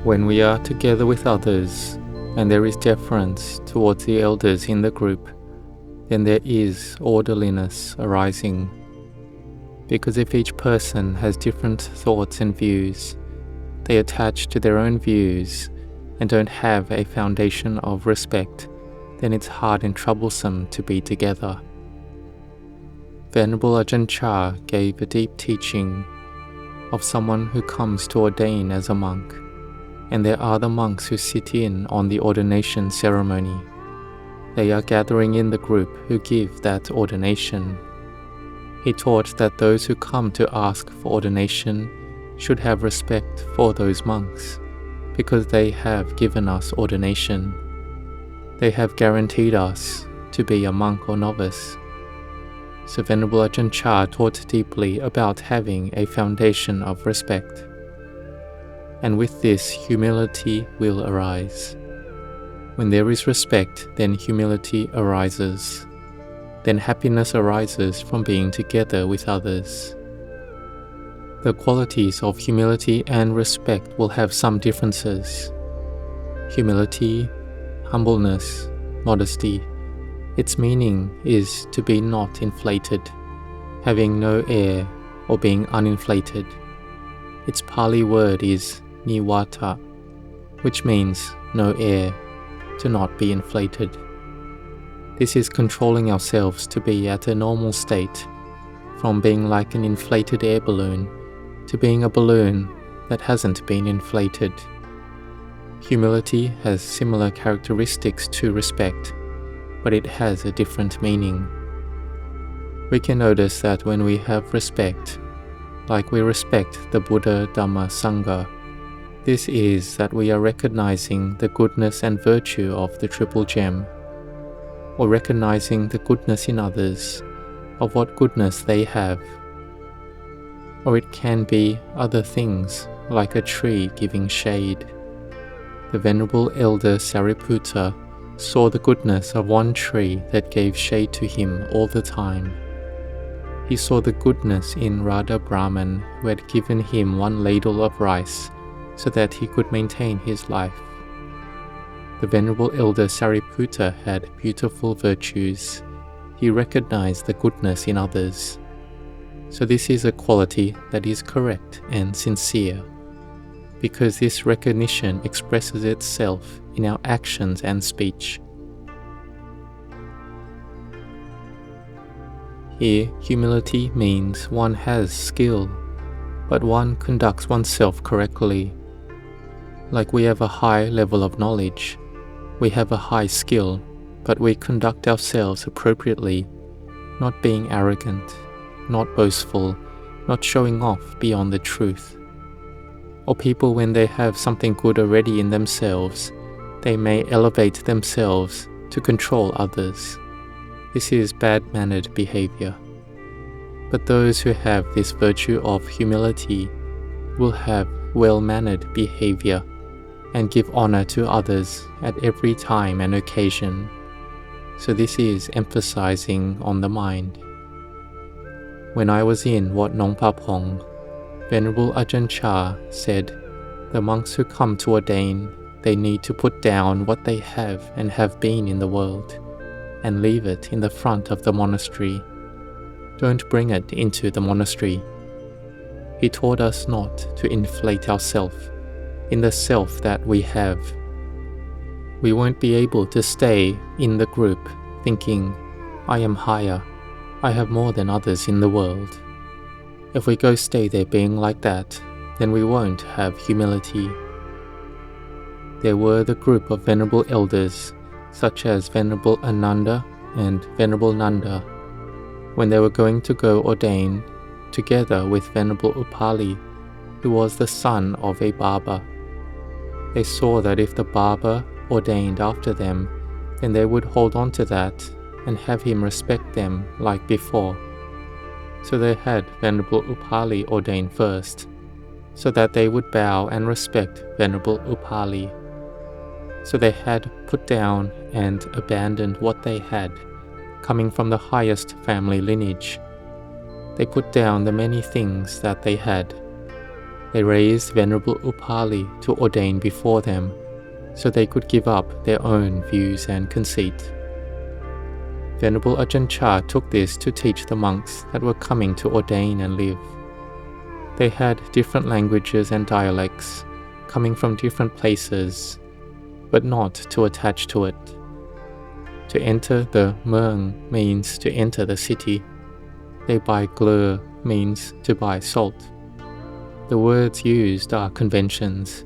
When we are together with others, and there is deference towards the elders in the group, then there is orderliness arising. Because if each person has different thoughts and views, they attach to their own views and don't have a foundation of respect, then it's hard and troublesome to be together. Venerable Ajahn Chah gave a deep teaching of someone who comes to ordain as a monk, and there are the monks who sit in on the ordination ceremony. They are gathering in the group who give that ordination. He taught that those who come to ask for ordination should have respect for those monks, because they have given us ordination. They have guaranteed us to be a monk or novice. So Venerable Ajahn Chah taught deeply about having a foundation of respect. And with this, humility will arise. When there is respect, then humility arises. Then happiness arises from being together with others. The qualities of humility and respect will have some differences. Humility, humbleness, modesty. Its meaning is to be not inflated, having no air or being uninflated. Its Pali word is niwata, which means no air, to not be inflated. This is controlling ourselves to be at a normal state, from being like an inflated air balloon to being a balloon that hasn't been inflated. Humility has similar characteristics to respect, but it has a different meaning. We can notice that when we have respect, like we respect the Buddha, Dhamma, Sangha, this is that we are recognizing the goodness and virtue of the Triple Gem, or recognizing the goodness in others, of what goodness they have. Or it can be other things, like a tree giving shade. The Venerable Elder Sariputta saw the goodness of one tree that gave shade to him all the time. He saw the goodness in Radha Brahman, who had given him one ladle of rice so that he could maintain his life. The Venerable Elder Sariputta had beautiful virtues. He recognized the goodness in others. So this is a quality that is correct and sincere, because this recognition expresses itself in our actions and speech. Here, humility means one has skill, but one conducts oneself correctly. Like we have a high level of knowledge, we have a high skill, but we conduct ourselves appropriately, not being arrogant, not boastful, not showing off beyond the truth. Or people, when they have something good already in themselves, they may elevate themselves to control others. This is bad-mannered behavior. But those who have this virtue of humility will have well-mannered behavior and give honor to others at every time and occasion. So this is emphasizing on the mind. When I was in Wat Marp, Venerable Ajahn Chah said, the monks who come to ordain, they need to put down what they have and have been in the world, and leave it in the front of the monastery. Don't bring it into the monastery. He taught us not to inflate ourselves in the self that we have. We won't be able to stay in the group thinking, I am higher, I have more than others in the world. If we go stay there being like that, then we won't have humility. There were the group of venerable elders, such as Venerable Ananda and Venerable Nanda, when they were going to go ordain, together with Venerable Upali, who was the son of a barber. They saw that if the barber ordained after them, then they would hold on to that and have him respect them like before. So they had Venerable Upali ordain first, so that they would bow and respect Venerable Upali. So they had put down and abandoned what they had, coming from the highest family lineage. They put down the many things that they had. They raised Venerable Upali to ordain before them, so they could give up their own views and conceit. Venerable Ajahn Chah took this to teach the monks that were coming to ordain and live. They had different languages and dialects, coming from different places, but not to attach to it. To enter the Muang means to enter the city. They buy glur means to buy salt. The words used are conventions,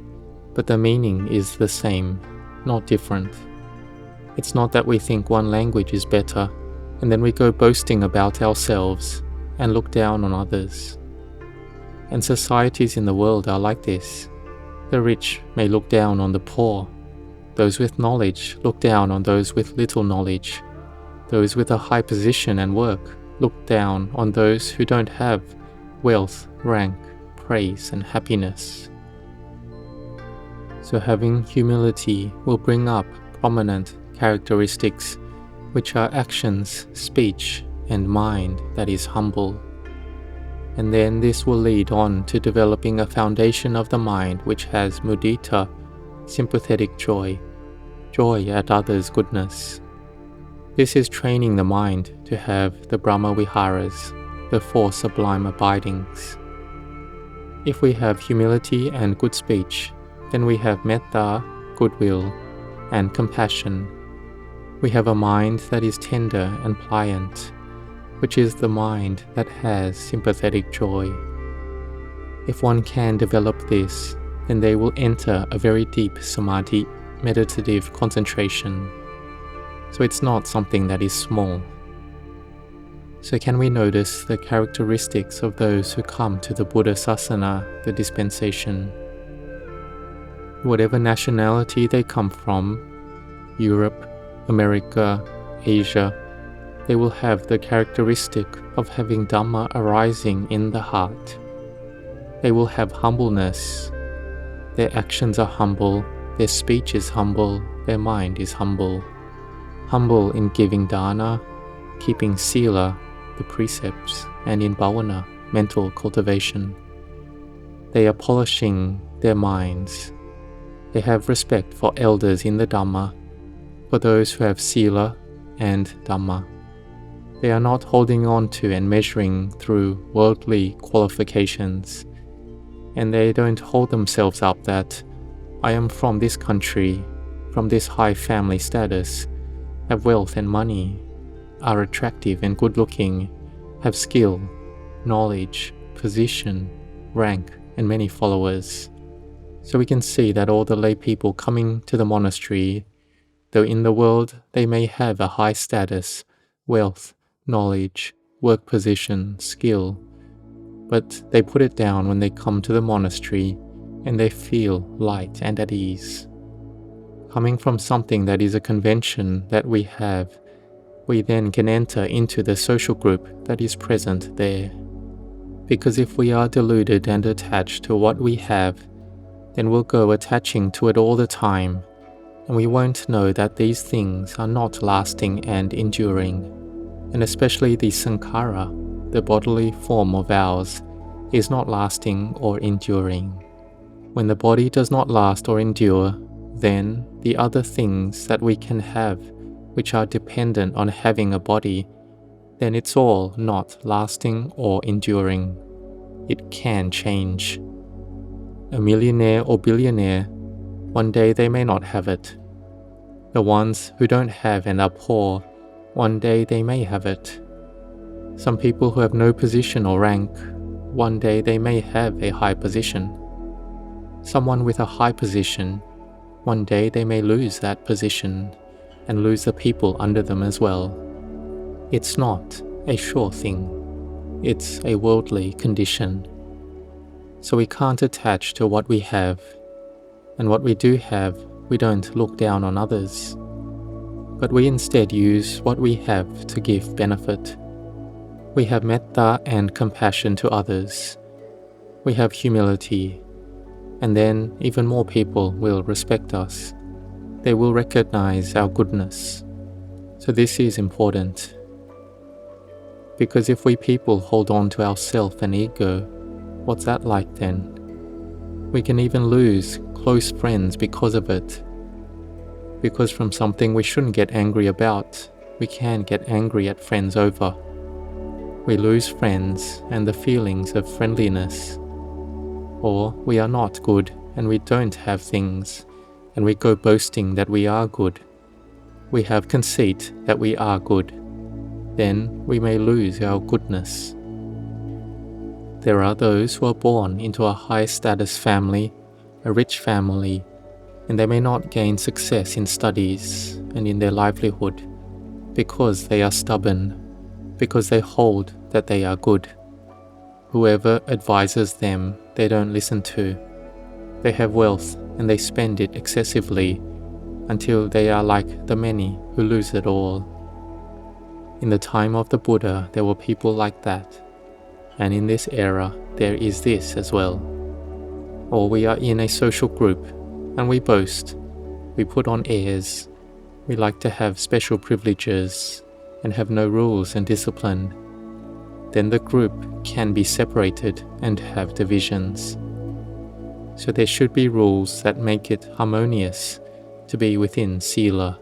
but the meaning is the same, not different. It's not that we think one language is better, and then we go boasting about ourselves and look down on others. And societies in the world are like this. The rich may look down on the poor. Those with knowledge look down on those with little knowledge. Those with a high position and work look down on those who don't have wealth, rank, praise, and happiness. So having humility will bring up prominent characteristics, which are actions, speech, and mind that is humble. And then this will lead on to developing a foundation of the mind which has mudita, sympathetic joy, joy at others' goodness. This is training the mind to have the Brahma Viharas, the four sublime abidings. If we have humility and good speech, then we have metta, goodwill, and compassion. We have a mind that is tender and pliant, which is the mind that has sympathetic joy. If one can develop this, then they will enter a very deep samadhi, meditative concentration. So it's not something that is small. So can we notice the characteristics of those who come to the Buddha Sasana, the dispensation? Whatever nationality they come from, Europe, America, Asia, they will have the characteristic of having Dhamma arising in the heart. They will have humbleness. Their actions are humble, their speech is humble, their mind is humble. Humble in giving dana, keeping sila, the precepts, and in bhavana, mental cultivation. They are polishing their minds. They have respect for elders in the Dhamma, for those who have sila and Dhamma. They are not holding on to and measuring through worldly qualifications, and they don't hold themselves up that I am from this country, from this high family status, have wealth and money, are attractive and good-looking, have skill, knowledge, position, rank, and many followers. So we can see that all the lay people coming to the monastery, though in the world they may have a high status, wealth, knowledge, work position, skill, but they put it down when they come to the monastery and they feel light and at ease. Coming from something that is a convention that we have, we then can enter into the social group that is present there. Because if we are deluded and attached to what we have, then we'll go attaching to it all the time, and we won't know that these things are not lasting and enduring. And especially the sankhara, the bodily form of ours, is not lasting or enduring. When the body does not last or endure, then the other things that we can have, which are dependent on having a body, then it's all not lasting or enduring. It can change. A millionaire or billionaire, one day they may not have it. The ones who don't have and are poor, one day they may have it. Some people who have no position or rank, one day they may have a high position. Someone with a high position, one day they may lose that position and lose the people under them as well. It's not a sure thing. It's a worldly condition. So we can't attach to what we have, and what we do have, we don't look down on others, but we instead use what we have to give benefit. We have metta and compassion to others. We have humility, and then even more people will respect us. They will recognize our goodness. So this is important. Because if we people hold on to ourself and ego, what's that like then? We can even lose close friends because of it. Because from something we shouldn't get angry about, we can get angry at friends over. We lose friends and the feelings of friendliness. Or we are not good and we don't have things, and we go boasting that we are good. We have conceit that we are good. Then we may lose our goodness. There are those who are born into a high status family, a rich family, and they may not gain success in studies and in their livelihood because they are stubborn, because they hold that they are good. Whoever advises them, they don't listen to. They have wealth and they spend it excessively until they are like the many who lose it all. In the time of the Buddha, there were people like that. And in this era, there is this as well. Or we are in a social group and we boast, we put on airs, we like to have special privileges and have no rules and discipline. Then the group can be separated and have divisions. So there should be rules that make it harmonious to be within sila,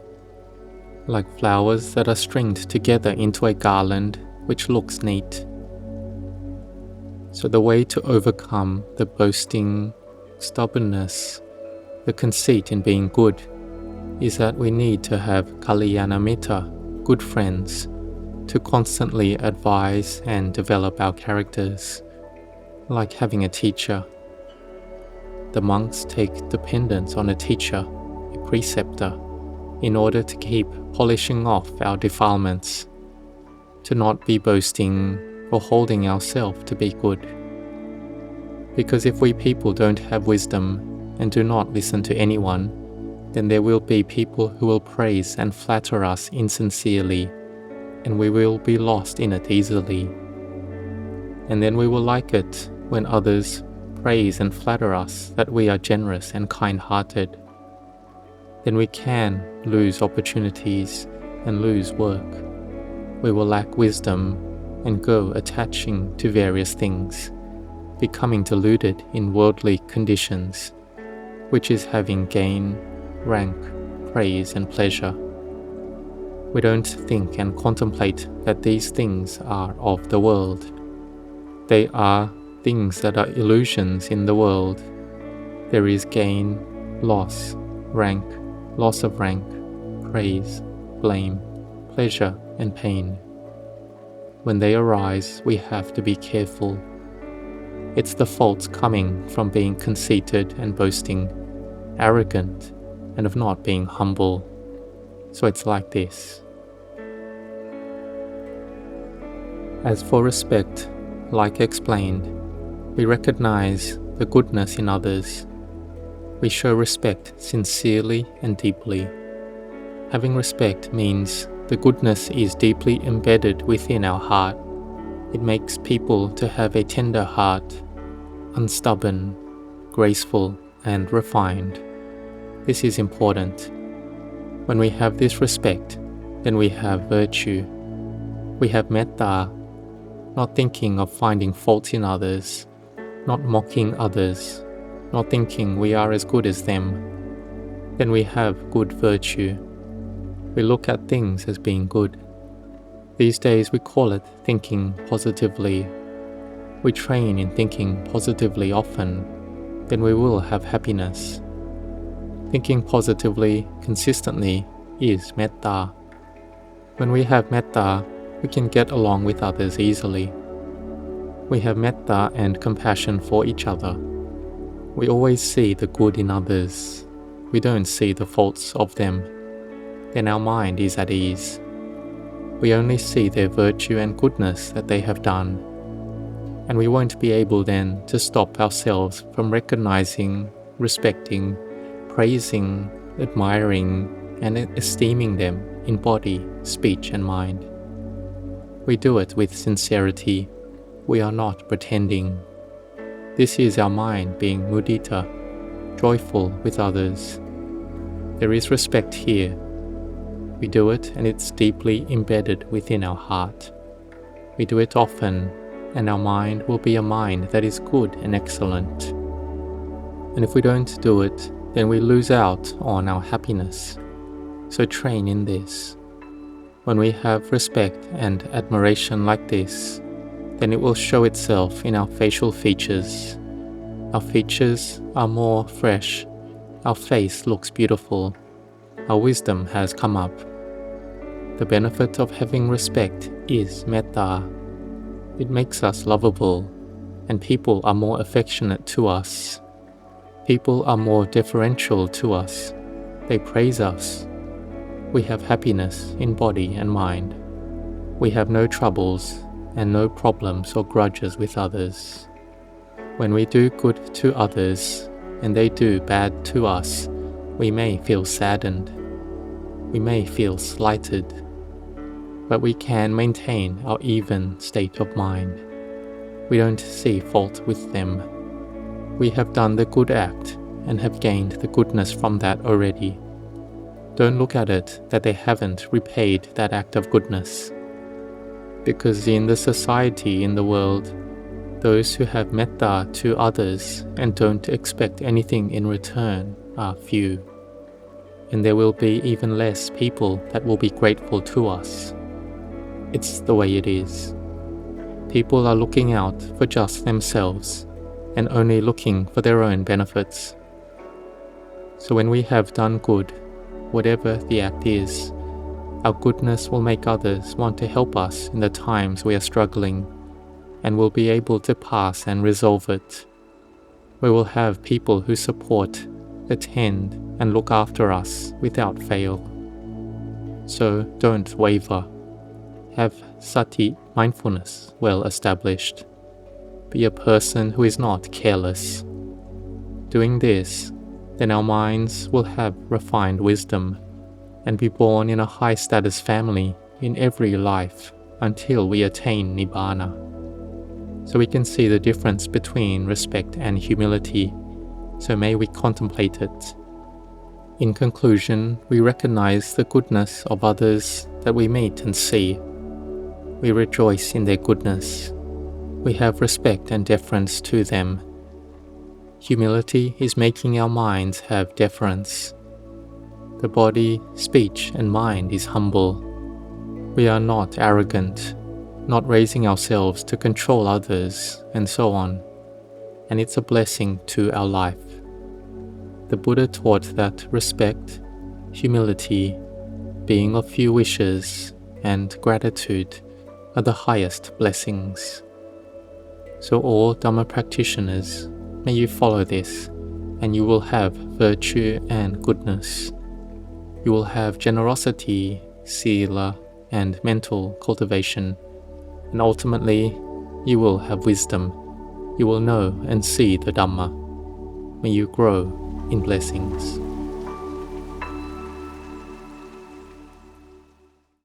like flowers that are stringed together into a garland which looks neat. So the way to overcome the boasting, stubbornness, the conceit in being good, is that we need to have kalyanamitta, good friends, to constantly advise and develop our characters, like having a teacher. The monks take dependence on a teacher, a preceptor, in order to keep polishing off our defilements, to not be boasting or holding ourselves to be good. Because if we people don't have wisdom and do not listen to anyone, then there will be people who will praise and flatter us insincerely, and we will be lost in it easily. And then we will like it when others praise and flatter us that we are generous and kind-hearted. Then we can lose opportunities and lose work. We will lack wisdom and go attaching to various things, becoming deluded in worldly conditions, which is having gain, rank, praise and pleasure. We don't think and contemplate that these things are of the world. They are things that are illusions in the world. There is gain, loss, rank, loss of rank, praise, blame, pleasure and pain. When they arise, we have to be careful. It's the faults coming from being conceited and boasting, arrogant, and of not being humble. So it's like this. As for respect, like explained, we recognize the goodness in others. We show respect sincerely and deeply. Having respect means the goodness is deeply embedded within our heart. It makes people to have a tender heart, unstubborn, graceful, and refined. This is important. When we have this respect, then we have virtue. We have metta, not thinking of finding faults in others, not mocking others, not thinking we are as good as them. Then we have good virtue. We look at things as being good. These days we call it thinking positively. We train in thinking positively often, then we will have happiness. Thinking positively consistently is metta. When we have metta, we can get along with others easily. We have metta and compassion for each other. We always see the good in others. We don't see the faults of them. Then our mind is at ease. We only see their virtue and goodness that they have done. And we won't be able then to stop ourselves from recognizing, respecting, praising, admiring, and esteeming them in body, speech, and mind. We do it with sincerity. We are not pretending. This is our mind being mudita, joyful with others. There is respect here. We do it and it's deeply embedded within our heart. We do it often and our mind will be a mind that is good and excellent. And if we don't do it, then we lose out on our happiness. So train in this. When we have respect and admiration like this, then it will show itself in our facial features. Our features are more fresh, our face looks beautiful, our wisdom has come up. The benefit of having respect is metta. It makes us lovable, and people are more affectionate to us. People are more deferential to us. They praise us. We have happiness in body and mind. We have no troubles and no problems or grudges with others. When we do good to others and they do bad to us, we may feel saddened. We may feel slighted. But we can maintain our even state of mind. We don't see fault with them. We have done the good act and have gained the goodness from that already. Don't look at it that they haven't repaid that act of goodness. Because in the society, in the world, those who have metta to others and don't expect anything in return are few. And there will be even less people that will be grateful to us. It's the way it is. People are looking out for just themselves and only looking for their own benefits. So when we have done good, whatever the act is, our goodness will make others want to help us in the times we are struggling, and we'll be able to pass and resolve it. We will have people who support, attend, and look after us without fail. So don't waver. Have sati, mindfulness, well established. Be a person who is not careless. Doing this, then our minds will have refined wisdom and be born in a high-status family in every life until we attain Nibbana. So we can see the difference between respect and humility, so may we contemplate it. In conclusion, we recognize the goodness of others that we meet and see. We rejoice in their goodness. We have respect and deference to them. Humility is making our minds have deference. The body, speech, and mind is humble. We are not arrogant, not raising ourselves to control others, and so on. And it's a blessing to our life. The Buddha taught that respect, humility, being of few wishes, and gratitude are the highest blessings. So all Dhamma practitioners, may you follow this, and you will have virtue and goodness. You will have generosity, sila, and mental cultivation, and ultimately, you will have wisdom. You will know and see the Dhamma. May you grow in blessings.